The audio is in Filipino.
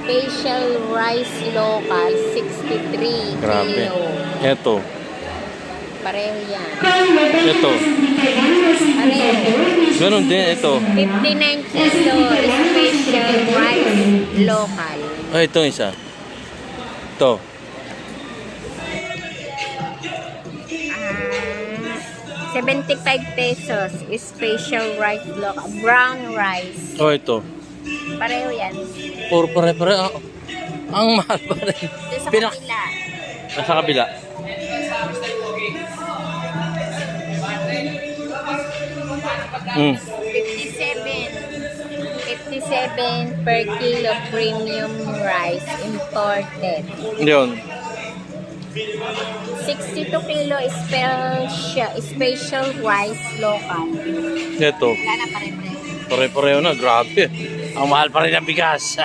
special rice local, 63 Grabe. kilo. Ito. Pareho yan. Ito. Pareho. Ganun din. Ito. 59 kilo, special rice local. Ay, ito isa. Ito. Ah, 75 pesos, special rice local. Brown rice. Oh, ito. Pareho yan. Puro pare-pare. Ang mahal pa rin. Ito sa Pinak- kabila. Nasa kabila. Hmm. 57 per kilo premium rice imported. Yun. 62 kilo special rice local. Ito. Wala na pa rin. Pare-pareho na. Grabe. Ang mahal pa rin ang bigas.